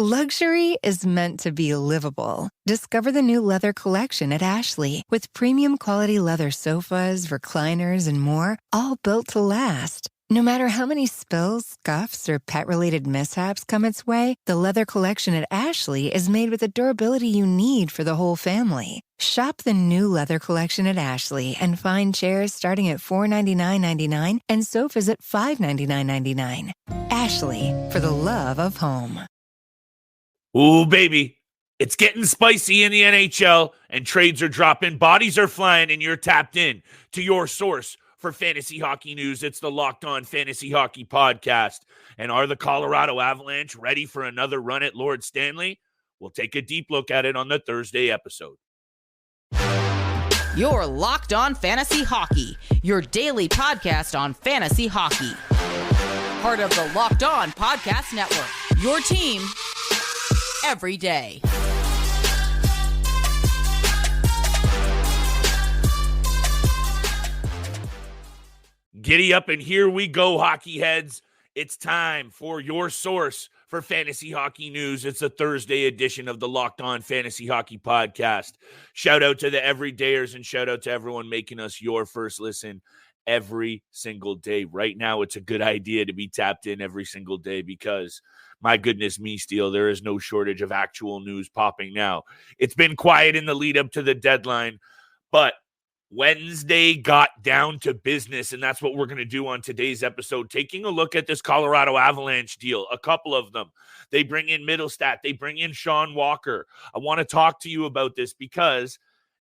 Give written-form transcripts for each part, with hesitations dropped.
Luxury is meant to be livable. Discover the new leather collection at Ashley with premium quality leather sofas, recliners, and more, all built to last. No matter how many spills, scuffs, or pet-related mishaps come its way, the leather collection at Ashley is made with the durability you need for the whole family. Shop the new leather collection at Ashley and find chairs starting at $499.99 and sofas at $599.99. Ashley, for the love of home. Ooh, baby, it's getting spicy in the NHL, and trades are dropping, bodies are flying, and you're tapped in to your source for fantasy hockey news. It's the Locked On Fantasy Hockey Podcast. And are the Colorado Avalanche ready for another run at Lord Stanley? We'll take a deep look at it on the Thursday episode. You're Locked On Fantasy Hockey, your daily podcast on fantasy hockey. Part of the Locked On Podcast Network, your team every day. Giddy up, and here we go, hockey heads. It's time for your source for fantasy hockey news. It's a Thursday edition of the Locked On Fantasy Hockey Podcast. Shout out to the everydayers and shout out to everyone making us your first listen every single day. Right now, it's a good idea to be tapped in every single day because, my goodness me, Steele, there is no shortage of actual news popping now. It's been quiet in the lead up to the deadline, but Wednesday got down to business, and that's what we're going to do on today's episode, taking a look at this Colorado Avalanche deal, a couple of them. They bring in Mittelstadt. They bring in Sean Walker. I want to talk to you about this because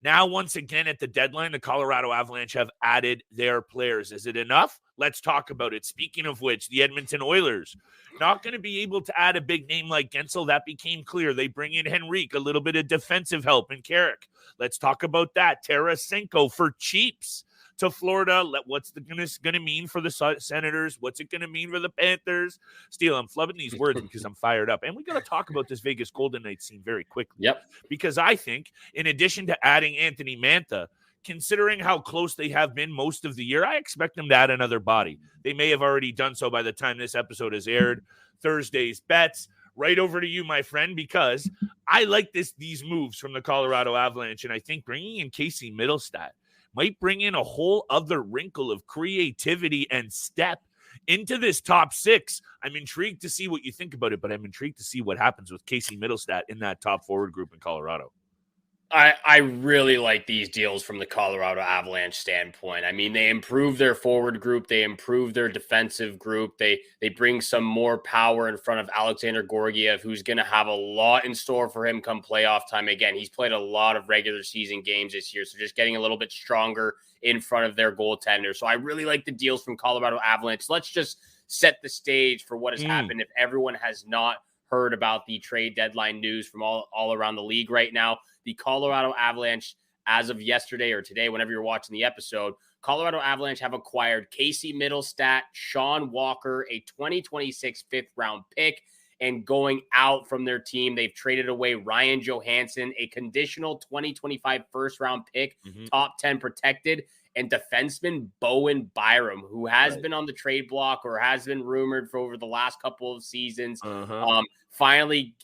now, once again, at the deadline, the Colorado Avalanche have added their players. Is it enough? Let's talk about it. Speaking of which, the Edmonton Oilers not going to be able to add a big name like Gensel. That became clear. They bring in Henrique, a little bit of defensive help in Carrick. Let's talk about that. Tarasenko for cheaps to Florida. What's going to mean for the Senators? What's it going to mean for the Panthers? Steele, I'm flubbing these words because I'm fired up. And we got to talk about this Vegas Golden Knights scene very quickly. Yep. Because I think, in addition to adding Anthony Mantha, considering how close they have been most of the year, I expect them to add another body. They may have already done so by the time this episode is aired. Thursday's bets. Right over to you, my friend, because I like these moves from the Colorado Avalanche, and I think bringing in Casey Mittelstadt might bring in a whole other wrinkle of creativity and step into this top six. I'm intrigued to see what you think about it, but I'm intrigued to see what happens with Casey Mittelstadt in that top forward group in Colorado. I really like these deals from the Colorado Avalanche standpoint. I mean, they improve their forward group. They improve their defensive group. They bring some more power in front of Alexander Georgiev, who's going to have a lot in store for him come playoff time. Again, he's played a lot of regular season games this year, so just getting a little bit stronger in front of their goaltender. So I really like the deals from Colorado Avalanche. Let's just set the stage for what has happened. If everyone has not heard about the trade deadline news from all around the league right now, the Colorado Avalanche, as of yesterday or today, whenever you're watching the episode, Colorado Avalanche have acquired Casey Mittelstadt, Sean Walker, a 2026 fifth-round pick, and going out from their team, they've traded away Ryan Johansson, a conditional 2025 first-round pick, top 10 protected, and defenseman Bowen Byram, who has been on the trade block or has been rumored for over the last couple of seasons, finally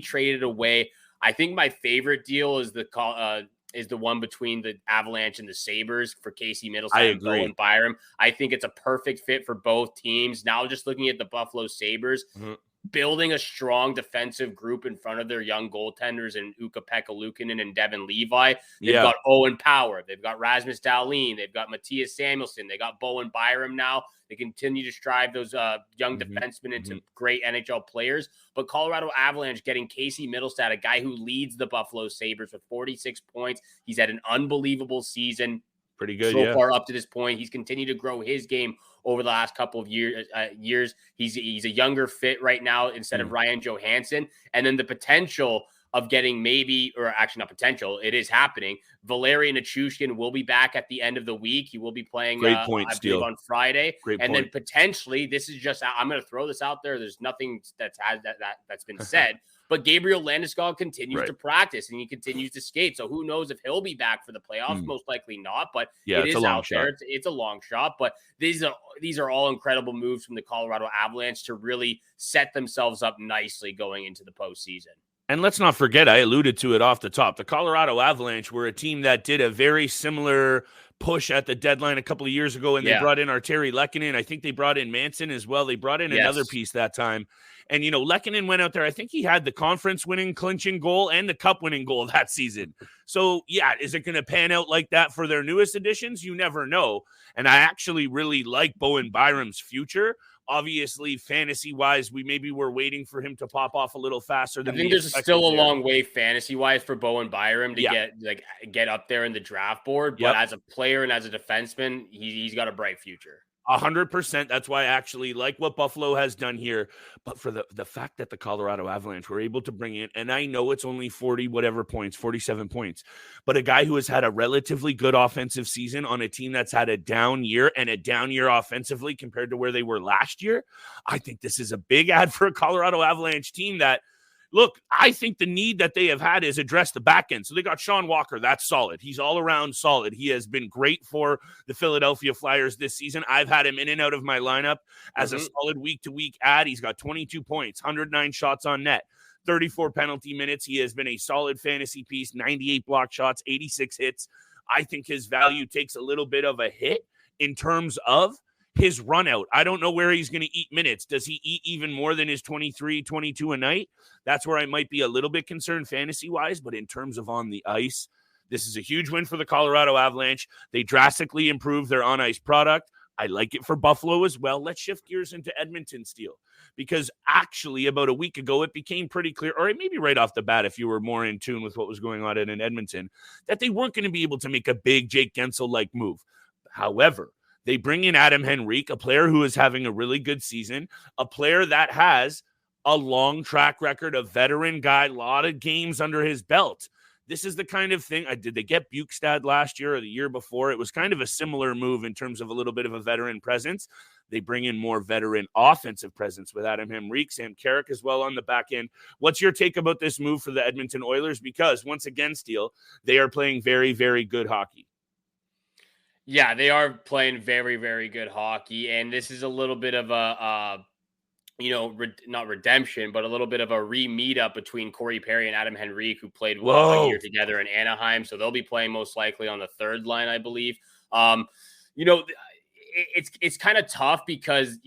traded away. I think my favorite deal is the one between the Avalanche and the Sabres for Casey Mittelstadt and Bowen Byram. I think it's a perfect fit for both teams. Now, just looking at the Buffalo Sabres, building a strong defensive group in front of their young goaltenders in Ukko-Pekka Luukkonen and Devin Levi. They've got Owen Power. They've got Rasmus Dahlin. They've got Matthias Samuelsson. They got Bowen Byram now. They continue to strive those young defensemen into great NHL players. But Colorado Avalanche getting Casey Mittelstadt, a guy who leads the Buffalo Sabres with 46 points. He's had an unbelievable season. Pretty good, so far up to this point. He's continued to grow his game over the last couple of years. He's a younger fit right now instead of Ryan Johansson. And then the potential of getting maybe, or actually not potential, it is happening. Valerian Nichushkin will be back at the end of the week. He will be playing, Great point, I believe, on Friday. Great and point. Then potentially, this is just, I'm going to throw this out there. There's nothing that's been said. But Gabriel Landeskog continues to practice and he continues to skate. So who knows if he'll be back for the playoffs? Most likely not, but it is out there. It's a long shot. But these are all incredible moves from the Colorado Avalanche to really set themselves up nicely going into the postseason. And let's not forget, I alluded to it off the top, the Colorado Avalanche were a team that did a very similar push at the deadline a couple of years ago, and they brought in Arturi Lehkonen. I think they brought in Manson as well. They brought in another piece that time. And, Lehkonen went out there. I think he had the conference-winning clinching goal and the cup-winning goal that season. So, is it going to pan out like that for their newest additions? You never know. And I actually really like Bowen Byram's future. Obviously, fantasy-wise, we were waiting for him to pop off a little faster than I think there's still a long way fantasy-wise for Bowen Byram to get up there in the draft board. But as a player and as a defenseman, he's got a bright future. 100%. That's why I actually like what Buffalo has done here. But for the fact that the Colorado Avalanche were able to bring in, and I know it's only 47 points, but a guy who has had a relatively good offensive season on a team that's had a down year and a down year offensively compared to where they were last year, I think this is a big ad for a Colorado Avalanche team that, look, I think the need that they have had is address the back end. So they got Sean Walker. That's solid. He's all around solid. He has been great for the Philadelphia Flyers this season. I've had him in and out of my lineup as a solid week-to-week ad. He's got 22 points, 109 shots on net, 34 penalty minutes. He has been a solid fantasy piece, 98 block shots, 86 hits. I think his value takes a little bit of a hit in terms of his run out. I don't know where he's going to eat minutes. Does he eat even more than his 23, 22 a night? That's where I might be a little bit concerned fantasy-wise, but in terms of on the ice, this is a huge win for the Colorado Avalanche. They drastically improved their on-ice product. I like it for Buffalo as well. Let's shift gears into Edmonton, Steel, because actually about a week ago, it became pretty clear, or maybe right off the bat, if you were more in tune with what was going on in Edmonton, that they weren't going to be able to make a big Jake Gensel-like move. However, they bring in Adam Henrique, a player who is having a really good season, a player that has a long track record, a veteran guy, a lot of games under his belt. This is the kind of thing. Did they get Bukestad last year or the year before? It was kind of a similar move in terms of a little bit of a veteran presence. They bring in more veteran offensive presence with Adam Henrique, Sam Carrick as well on the back end. What's your take about this move for the Edmonton Oilers? Because once again, Steel, they are playing very, very good hockey. Yeah, they are playing very, very good hockey. And this is a little bit of a not redemption, but a little bit of a re-meetup between Corey Perry and Adam Henrique, who played a year together in Anaheim. So they'll be playing most likely on the third line, I believe. It's kind of tough because,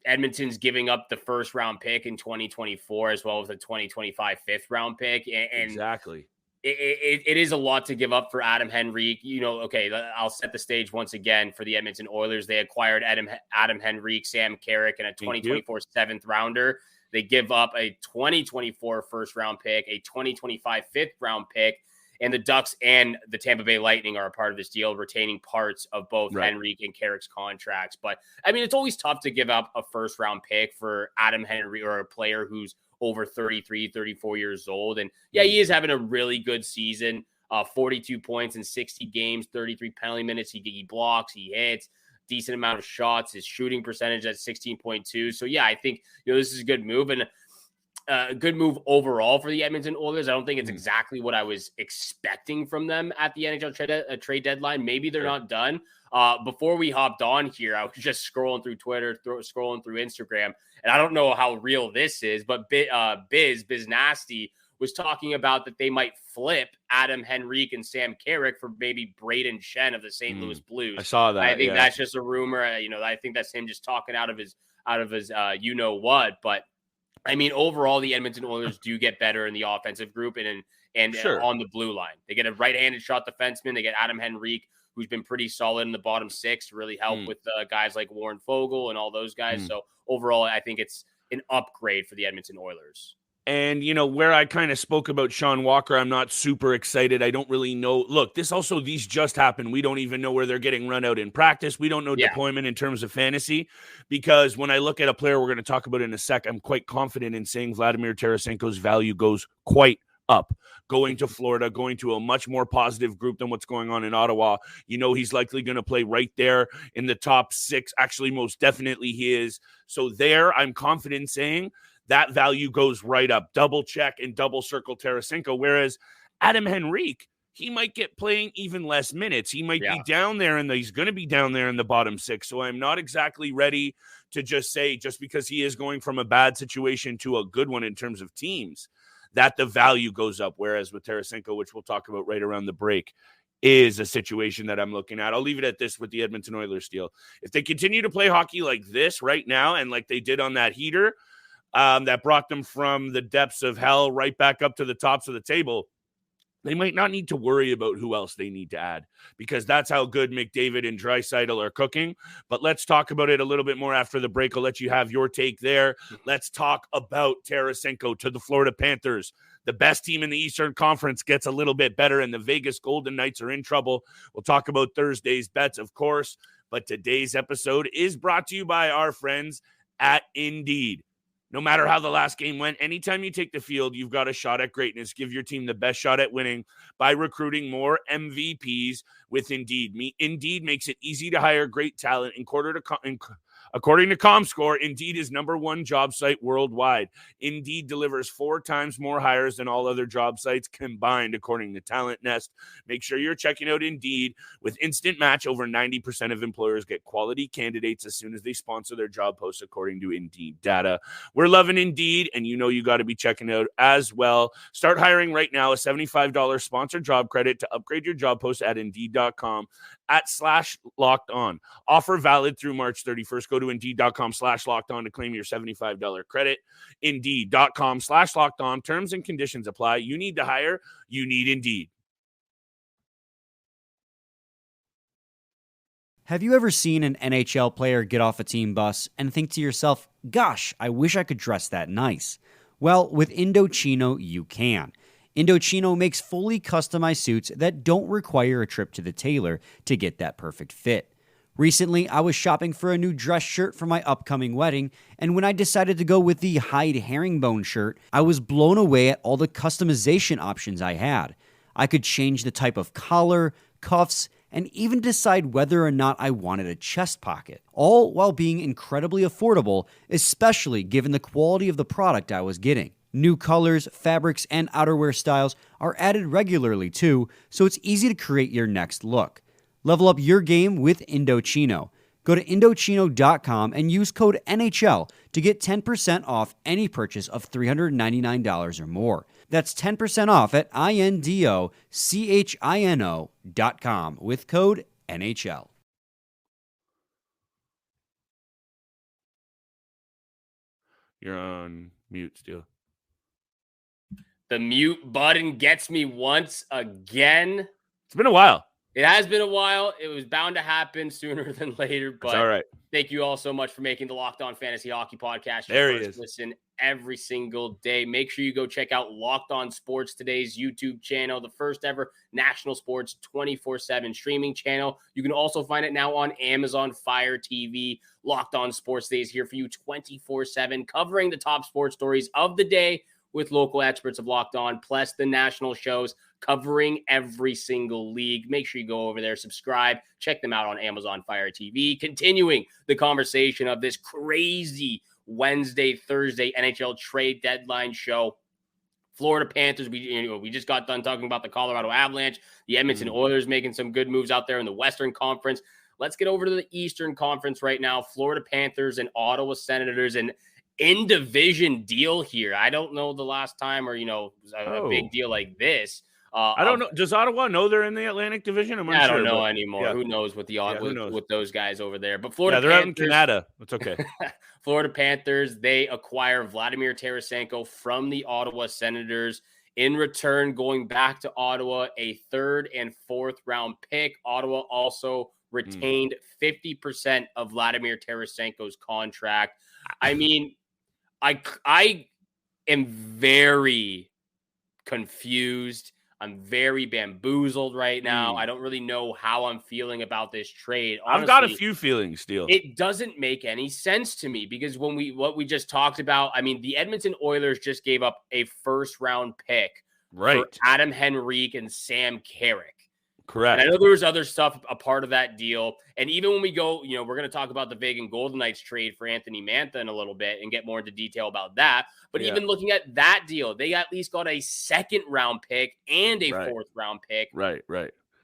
Edmonton's giving up the first round pick in 2024 as well as the 2025 fifth round pick. And exactly. It is a lot to give up for Adam Henrique. I'll set the stage once again for the Edmonton Oilers. They acquired Adam Henrique, Sam Carrick, and a 2024 seventh rounder. They give up a 2024 first round pick, a 2025 fifth round pick, and the Ducks and the Tampa Bay Lightning are a part of this deal, retaining parts of both Henrique and Carrick's contracts. But it's always tough to give up a first round pick for Adam Henrique or a player who's over 33, 34 years old. And he is having a really good season, 42 points in 60 games, 33 penalty minutes. He blocks, he hits, decent amount of shots, his shooting percentage at 16.2. So I think, this is a good move and a good move overall for the Edmonton Oilers. I don't think it's exactly what I was expecting from them at the NHL trade deadline. Maybe they're not done. Before we hopped on here, I was just scrolling through Twitter, scrolling through Instagram, and I don't know how real this is, but Biz Nasty was talking about that they might flip Adam Henrique and Sam Carrick for maybe Braden Shen of the St. Louis Blues. I saw that. I think that's just a rumor. I think that's him just talking out of his what. But overall, the Edmonton Oilers do get better in the offensive group and on the blue line. They get a right-handed shot defenseman. They get Adam Henrique, who's been pretty solid in the bottom six to really help with guys like Warren Fogle and all those guys. So overall, I think it's an upgrade for the Edmonton Oilers. And, where I kind of spoke about Sean Walker, I'm not super excited. I don't really know. Look, these just happened. We don't even know where they're getting run out in practice. We don't know deployment in terms of fantasy, because when I look at a player we're going to talk about in a sec, I'm quite confident in saying Vladimir Tarasenko's value goes quite up, going to Florida, going to a much more positive group than what's going on in Ottawa. He's likely going to play right there in the top 6. Actually, most definitely he is. So there, I'm confident saying that value goes right up. Double check and double circle Tarasenko. Whereas Adam Henrique, he might get playing even less minutes. He might be down there, and he's going to be down there in the bottom 6. So I'm not exactly ready to just say, just because he is going from a bad situation to a good one in terms of teams, that the value goes up. Whereas with Tarasenko, which we'll talk about right around the break, is a situation that I'm looking at. I'll leave it at this with the Edmonton Oilers deal. If they continue to play hockey like this right now, and like they did on that heater, that brought them from the depths of hell right back up to the tops of the table, they might not need to worry about who else they need to add, because that's how good McDavid and Draisaitl are cooking. But let's talk about it a little bit more after the break. I'll let you have your take there. Let's talk about Tarasenko to the Florida Panthers. The best team in the Eastern Conference gets a little bit better, and the Vegas Golden Knights are in trouble. We'll talk about Thursday's bets, of course, but today's episode is brought to you by our friends at Indeed. No matter how the last game went, anytime you take the field, you've got a shot at greatness. Give your team the best shot at winning by recruiting more MVPs with Indeed. Indeed makes it easy to hire great talent. According to ComScore, Indeed is #1 job site worldwide. Indeed delivers 4 times more hires than all other job sites combined, according to Talent Nest. Make sure you're checking out Indeed. With Instant Match, over 90% of employers get quality candidates as soon as they sponsor their job posts, according to Indeed data. We're loving Indeed, and you got to be checking out as well. Start hiring right now. A $75 sponsored job credit to upgrade your job post at Indeed.com/lockedon. Offer valid through March 31st. Go to Indeed.com/lockedon to claim your $75 credit. Indeed.com/lockedon. Terms and conditions apply. You need to hire. You need Indeed. Have you ever seen an NHL player get off a team bus and think to yourself, gosh, I wish I could dress that nice? Well, with Indochino, you can. Indochino makes fully customized suits that don't require a trip to the tailor to get that perfect fit. Recently, I was shopping for a new dress shirt for my upcoming wedding, and when I decided to go with the Hyde herringbone shirt, I was blown away at all the customization options I had. I could change the type of collar, cuffs, and even decide whether or not I wanted a chest pocket, all while being incredibly affordable, especially given the quality of the product I was getting. New colors, fabrics, and outerwear styles are added regularly too, so it's easy to create your next look. Level up your game with Indochino. Go to Indochino.com and use code NHL to get 10% off any purchase of $399 or more. That's 10% off at INDOCHINO.com with code NHL. You're on mute still. The mute button gets me once again. It's been a while. It has been a while. It was bound to happen sooner than later, but all right. Thank you all so much for making the Locked On Fantasy Hockey Podcast your first listen every single day. Make sure you go check out Locked On Sports Today's YouTube channel, the first ever national sports 24/7 streaming channel. You can also find it now on Amazon Fire TV. Locked On Sports Today is here for you 24/7, covering the top sports stories of the day with local experts of Locked On, plus the national shows covering every single league. Make sure you go over there, subscribe, check them out on Amazon Fire TV. Continuing the conversation of this crazy Wednesday, Thursday NHL trade deadline show. Florida Panthers, we just got done talking about the Colorado Avalanche, the Edmonton Oilers making some good moves out there in the Western Conference. Let's get over to the Eastern Conference right now. Florida Panthers and Ottawa Senators, and in-division deal here. I don't know the last time or, a big deal like this. I don't know. Does Ottawa know they're in the Atlantic Division? I don't know anymore. Yeah. Who knows what with those guys over there? But Florida they're Panthers, out in Canada. It's okay. Florida Panthers, they acquire Vladimir Tarasenko from the Ottawa Senators. In return, going back to Ottawa, a 3rd and 4th round pick. Ottawa also retained 50% of Vladimir Tarasenko's contract. I mean, I am very confused. I'm very bamboozled right now. I don't really know how I'm feeling about this trade. Honestly, I've got a few feelings still. It doesn't make any sense to me because what we just talked about, I mean, the Edmonton Oilers just gave up a 1st round pick for Adam Henrique and Sam Carrick. Correct. And I know there was other stuff a part of that deal. And even when we go, we're going to talk about the Vegas Golden Knights trade for Anthony Mantha in a little bit and get more into detail about that. But even looking at that deal, they at least got a second-round pick and a fourth-round pick. Right.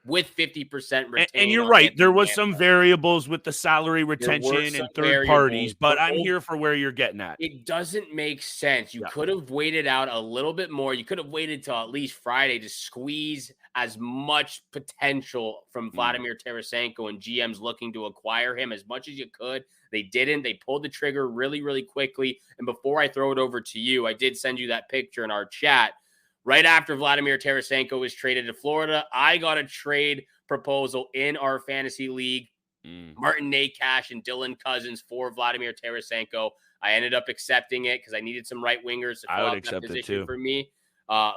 With 50% retained. And you're right. There was some variables with the salary retention and third parties, but I'm here for where you're getting at. It doesn't make sense. You could have waited out a little bit more. You could have waited till at least Friday to squeeze as much potential from Vladimir Tarasenko and GMs looking to acquire him as much as you could. They didn't. They pulled the trigger really, really quickly. And before I throw it over to you, I did send you that picture in our chat. Right after Vladimir Tarasenko was traded to Florida, I got a trade proposal in our fantasy league. Martin Nakash and Dylan Cousins for Vladimir Tarasenko. I ended up accepting it because I needed some right wingers to fill out that position for me.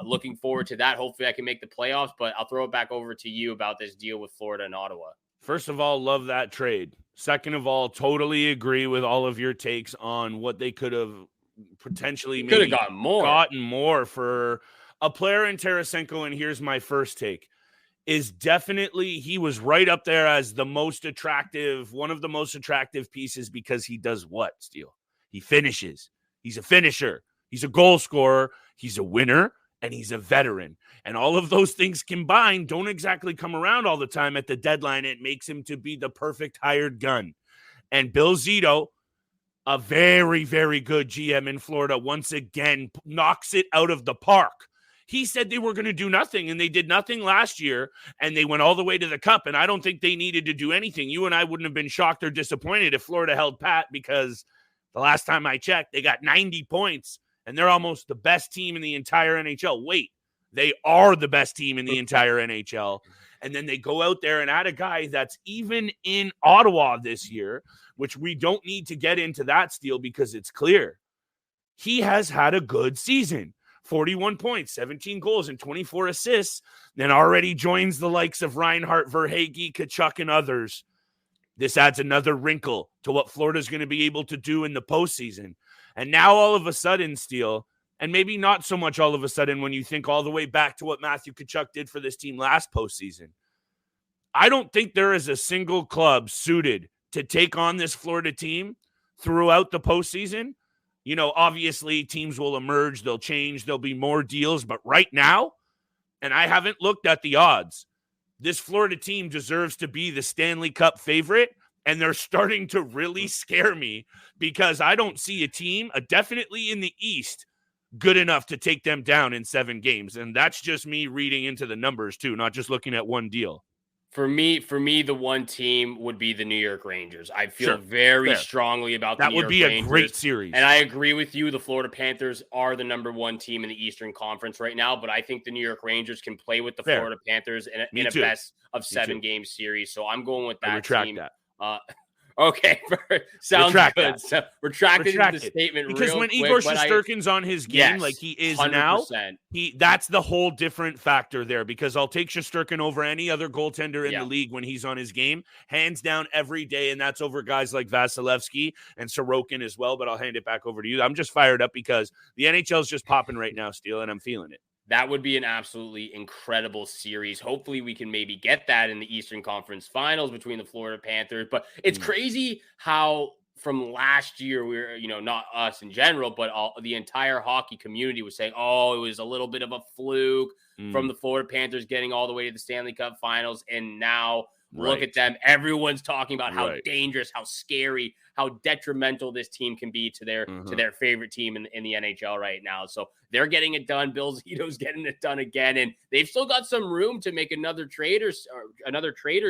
Looking forward to that. Hopefully I can make the playoffs, but I'll throw it back over to you about this deal with Florida and Ottawa. First of all, love that trade. Second of all, totally agree with all of your takes on what they could have potentially gotten more for a player in Tarasenko. And here's my first take, is definitely he was right up there as the most attractive, one of the most attractive pieces because he does what, Steele? He finishes. He's a finisher. He's a goal scorer. He's a winner. And he's a veteran. And all of those things combined don't exactly come around all the time at the deadline. It makes him to be the perfect hired gun. And Bill Zito, a very, very good GM in Florida, once again knocks it out of the park. He said they were going to do nothing, and they did nothing last year, and they went all the way to the cup, and I don't think they needed to do anything. You and I wouldn't have been shocked or disappointed if Florida held pat, because the last time I checked, they got 90 points, and they're almost the best team in the entire NHL. Wait, they are the best team in the entire NHL. And then they go out there and add a guy that's even in Ottawa this year, which we don't need to get into that, Steele, because it's clear. He has had a good season. 41 points, 17 goals, and 24 assists, then already joins the likes of Reinhart, Verhaeghe, Tkachuk, and others. This adds another wrinkle to what Florida's going to be able to do in the postseason. And now all of a sudden, Steele, and maybe not so much all of a sudden when you think all the way back to what Matthew Tkachuk did for this team last postseason, I don't think there is a single club suited to take on this Florida team throughout the postseason. Obviously teams will emerge, they'll change, there'll be more deals, but right now, and I haven't looked at the odds, this Florida team deserves to be the Stanley Cup favorite, and they're starting to really scare me because I don't see a team, definitely in the East, good enough to take them down in 7 games, and that's just me reading into the numbers too, not just looking at one deal. For me, the one team would be the New York Rangers. I feel very strongly about the New York Rangers. That would be a great series. And I agree with you. The Florida Panthers are the number 1 team in the Eastern Conference right now, but I think the New York Rangers can play with the Florida Panthers in a best of 7-game series. So I'm going with that team. Okay, sounds good. So retracting the statement because when Igor Shesterkin's on his game, like he is 100%. Now, that's the whole different factor there. Because I'll take Shesterkin over any other goaltender in the league when he's on his game, hands down every day, and that's over guys like Vasilevsky and Sorokin as well. But I'll hand it back over to you. I'm just fired up because the NHL is just popping right now, Steele, and I'm feeling it. That would be an absolutely incredible series. Hopefully we can maybe get that in the Eastern Conference Finals between the Florida Panthers. But it's crazy how from last year, we're, not us in general, but the entire hockey community was saying, it was a little bit of a fluke from the Florida Panthers getting all the way to the Stanley Cup Finals. And now look at them. Everyone's talking about how dangerous, how scary, how detrimental this team can be to their favorite team in the NHL right now. So they're getting it done. Bill Zito's getting it done again, and they've still got some room to make another trade or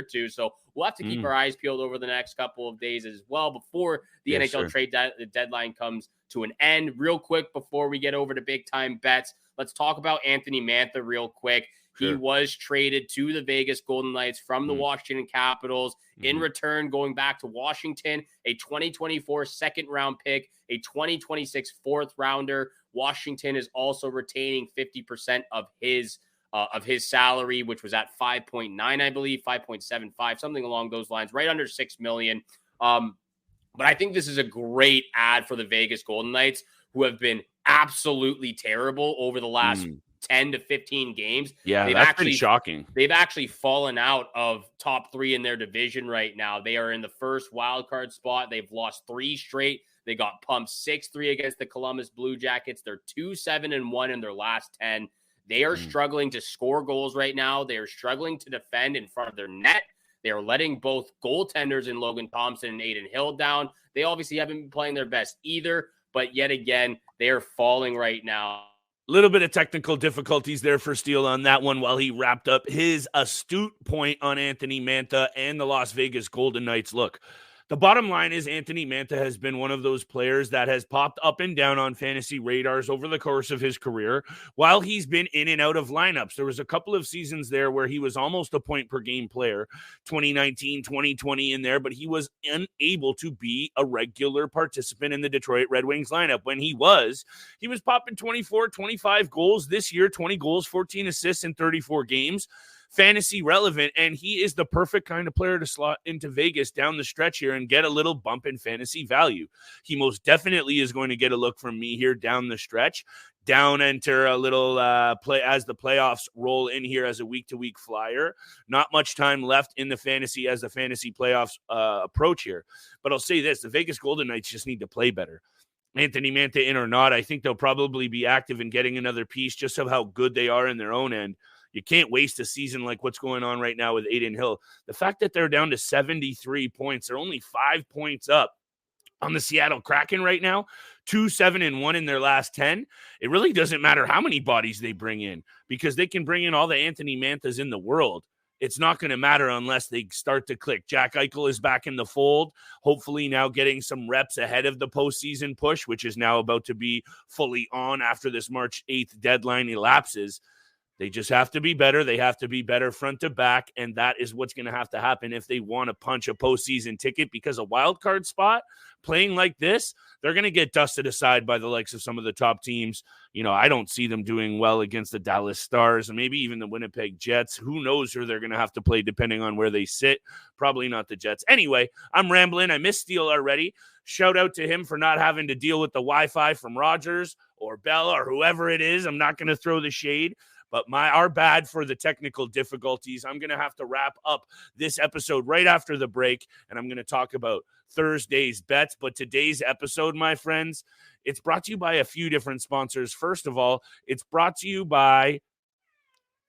two. So we'll have to keep our eyes peeled over the next couple of days as well before the NHL trade deadline comes to an end. Real quick before we get over to big time bets, let's talk about Anthony Mantha real quick. He was traded to the Vegas Golden Knights from the Washington Capitals. In return, going back to Washington, a 2024 second-round pick, a 2026 fourth-rounder. Washington is also retaining 50% of his salary, which was at 5.9, I believe, 5.75, something along those lines, right under $6 million. But I think this is a great ad for the Vegas Golden Knights, who have been absolutely terrible over the last 10 to 15 games. Yeah, that's pretty shocking. They've actually fallen out of top 3 in their division right now. They are in the first wild card spot. They've lost 3 straight. They got pumped 6-3 against the Columbus Blue Jackets. They're 2-7-1 in their last 10. They are struggling to score goals right now. They are struggling to defend in front of their net. They are letting both goaltenders in Logan Thompson and Aiden Hill down. They obviously haven't been playing their best either, but yet again, they are falling right now. Little bit of technical difficulties there for Steele on that one while he wrapped up his astute point on Anthony Mantha and the Las Vegas Golden Knights. Look, the bottom line is Anthony Mantha has been one of those players that has popped up and down on fantasy radars over the course of his career while he's been in and out of lineups. There was a couple of seasons there where he was almost a point per game player, 2019, 2020 in there, but he was unable to be a regular participant in the Detroit Red Wings lineup. When he was popping 24, 25 goals this year, 20 goals, 14 assists in 34 games. Fantasy relevant, and he is the perfect kind of player to slot into Vegas down the stretch here and get a little bump in fantasy value. He most definitely is going to get a look from me here down the stretch. Down enter a little play as the playoffs roll in here as a week-to-week flyer. Not much time left in the fantasy as the fantasy playoffs approach here. But I'll say this, the Vegas Golden Knights just need to play better. Anthony Mantha in or not, I think they'll probably be active in getting another piece just of how good they are in their own end. You can't waste a season like what's going on right now with Aiden Hill. The fact that they're down to 73 points, they're only 5 points up on the Seattle Kraken right now, 2-7-1 in their last 10. It really doesn't matter how many bodies they bring in because they can bring in all the Anthony Manthas in the world. It's not going to matter unless they start to click. Jack Eichel is back in the fold, hopefully now getting some reps ahead of the postseason push, which is now about to be fully on after this March 8th deadline elapses. They just have to be better. They have to be better front to back, and that is what's going to have to happen if they want to punch a postseason ticket because a wild card spot, playing like this, they're going to get dusted aside by the likes of some of the top teams. You know, I don't see them doing well against the Dallas Stars and maybe even the Winnipeg Jets. Who knows who they're going to have to play depending on where they sit. Probably not the Jets. Anyway, I'm rambling. I missed Steele already. Shout out to him for not having to deal with the Wi-Fi from Rogers or Bell or whoever it is. I'm not going to throw the shade. But our bad for the technical difficulties. I'm going to have to wrap up this episode right after the break, and I'm going to talk about Thursday's bets. But today's episode, my friends, it's brought to you by a few different sponsors. First of all, it's brought to you by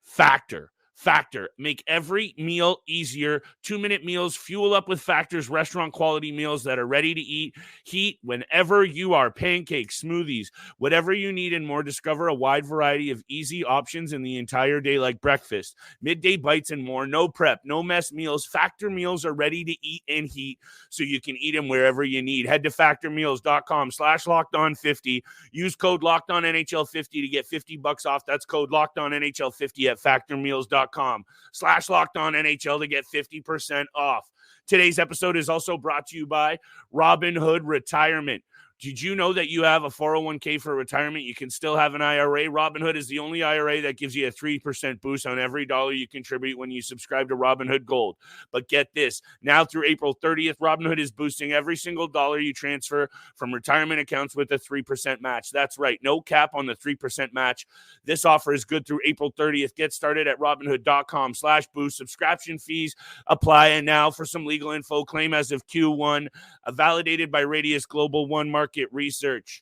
Factor. Factor. Make every meal easier. 2-minute meals. Fuel up with Factor's restaurant quality meals that are ready to eat. Heat whenever you are. Pancakes, smoothies, whatever you need and more. Discover a wide variety of easy options in the entire day like breakfast, midday bites, and more. No prep, no mess meals. Factor meals are ready to eat and heat so you can eat them wherever you need. Head to factormeals.com/lockedon50. Use code LockedOnNHL50 to get $50 off. That's code LockedOnNHL50 at factormeals.com/LockedOnNHL to get 50% off. Today's episode is also brought to you by Robinhood Retirement. Did you know that you have a 401k for retirement? You can still have an IRA. Robinhood is the only IRA that gives you a 3% boost on every dollar you contribute when you subscribe to Robinhood Gold. But get this, now through April 30th, Robinhood is boosting every single dollar you transfer from retirement accounts with a 3% match. That's right, no cap on the 3% match. This offer is good through April 30th. Get started at Robinhood.com/boost. Subscription fees apply. And now for some legal info, claim as of Q1, validated by Radius Global One Market Research.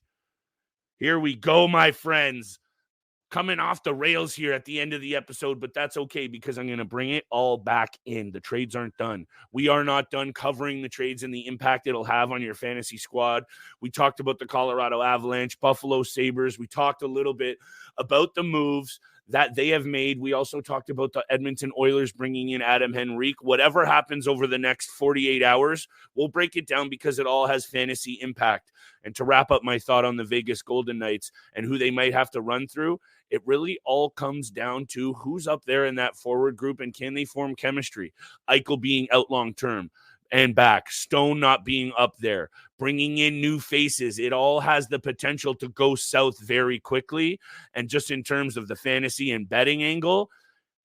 Here we go, my friends. Coming off the rails here at the end of the episode, but that's okay because I'm going to bring it all back in. The trades aren't done. We are not done covering the trades and the impact it'll have on your fantasy squad. We talked about the Colorado Avalanche, Buffalo Sabres. We talked a little bit about the moves that they have made. We also talked about the Edmonton Oilers bringing in Adam Henrique. Whatever happens over the next 48 hours, we'll break it down because it all has fantasy impact. And to wrap up my thought on the Vegas Golden Knights and who they might have to run through, it really all comes down to who's up there in that forward group and can they form chemistry. Eichel being out long-term and back, Stone not being up there, bringing in new faces. It all has the potential to go south very quickly. And just in terms of the fantasy and betting angle,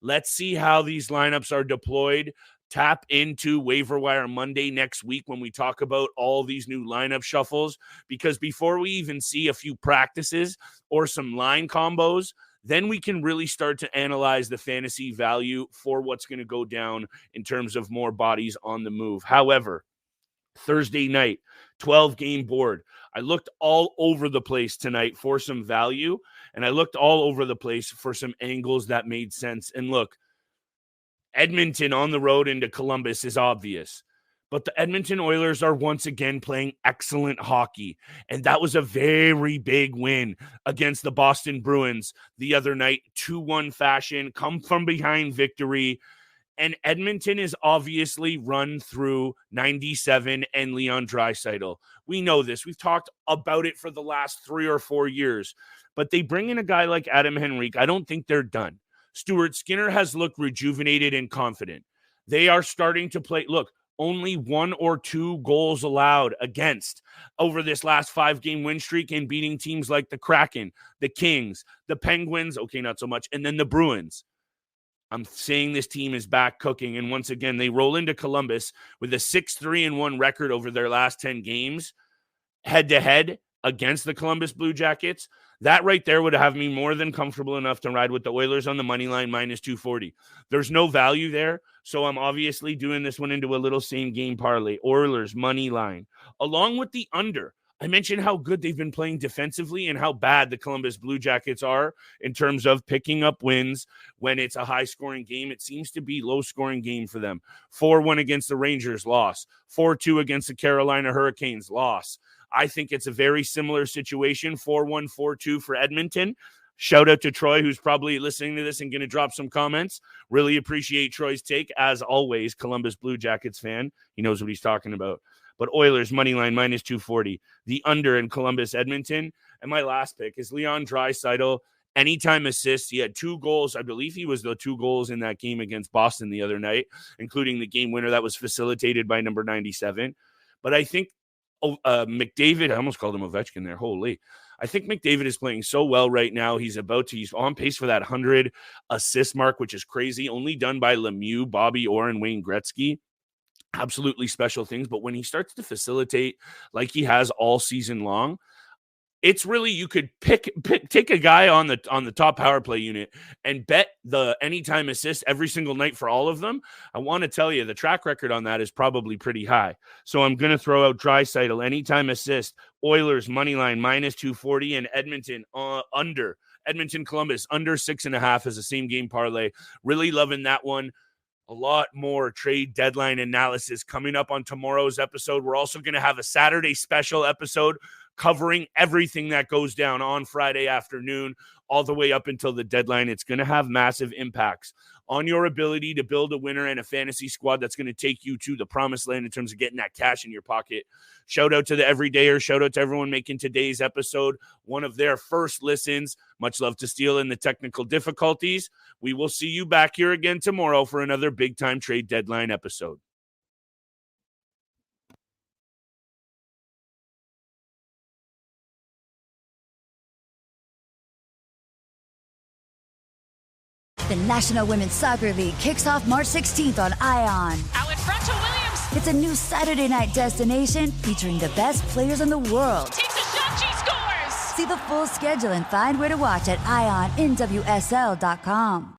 let's see how these lineups are deployed Tap into Waiver Wire Monday next week when we talk about all these new lineup shuffles, because before we even see a few practices or some line combos, then we can really start to analyze the fantasy value for what's going to go down in terms of more bodies on the move. However, Thursday night, 12-game board. I looked all over the place tonight for some value, and I looked all over the place for some angles that made sense. And look, Edmonton on the road into Columbus is obvious, but the Edmonton Oilers are once again playing excellent hockey, and that was a very big win against the Boston Bruins the other night, 2-1 fashion, come from behind victory. And Edmonton is obviously run through 97 and Leon Draisaitl. We know this. We've talked about it for the last 3 or 4 years. But they bring in a guy like Adam Henrique. I don't think they're done. Stuart Skinner has looked rejuvenated and confident. They are starting to play. Look, only 1 or 2 goals allowed against over this last 5-game win streak and beating teams like the Kraken, the Kings, the Penguins, okay, not so much, and then the Bruins. I'm saying this team is back cooking, and once again, they roll into Columbus with a 6-3-1 record over their last 10 games, head-to-head against the Columbus Blue Jackets. That right there would have me more than comfortable enough to ride with the Oilers on the money line minus 240. There's no value there, so I'm obviously doing this one into a little same-game parlay. Oilers money line, along with the under. I mentioned how good they've been playing defensively and how bad the Columbus Blue Jackets are in terms of picking up wins when it's a high-scoring game. It seems to be low-scoring game for them. 4-1 against the Rangers, loss. 4-2 against the Carolina Hurricanes, loss. I think it's a very similar situation, 4-1, 4-2 for Edmonton. Shout out to Troy, who's probably listening to this and going to drop some comments. Really appreciate Troy's take. As always, Columbus Blue Jackets fan. He knows what he's talking about. But Oilers, money line, minus 240. The under in Columbus, Edmonton. And my last pick is Leon Draisaitl. Anytime assists. He had 2 goals. I believe he was the 2 goals in that game against Boston the other night, including the game winner that was facilitated by number 97. But I think McDavid, I almost called him Ovechkin there. Holy. I think McDavid is playing so well right now. He's on pace for that 100 assist mark, which is crazy. Only done by Lemieux, Bobby Orr, and Wayne Gretzky. Absolutely special things. But when he starts to facilitate like he has all season long, it's really, you could take a guy on the top power play unit and bet the anytime assist every single night for all of them. I want to tell you the track record on that is probably pretty high. So I'm going to throw out Draisaitl anytime assist, Oilers money line minus 240, and Edmonton under. Edmonton Columbus under 6.5 as a same game parlay. Really loving that one. A lot more trade deadline analysis coming up on tomorrow's episode. We're also going to have a Saturday special episode covering everything that goes down on Friday afternoon all the way up until the deadline. It's going to have massive impacts on your ability to build a winner and a fantasy squad that's going to take you to the promised land in terms of getting that cash in your pocket. Shout out to the everydayer. Shout out to everyone making today's episode one of their first listens. Much love to Steele and the technical difficulties. We will see you back here again tomorrow for another big-time trade deadline episode. The National Women's Soccer League kicks off March 16th on ION. Out in front to Williams. It's a new Saturday night destination featuring the best players in the world. Takes a shot, she scores! See the full schedule and find where to watch at IONNWSL.com.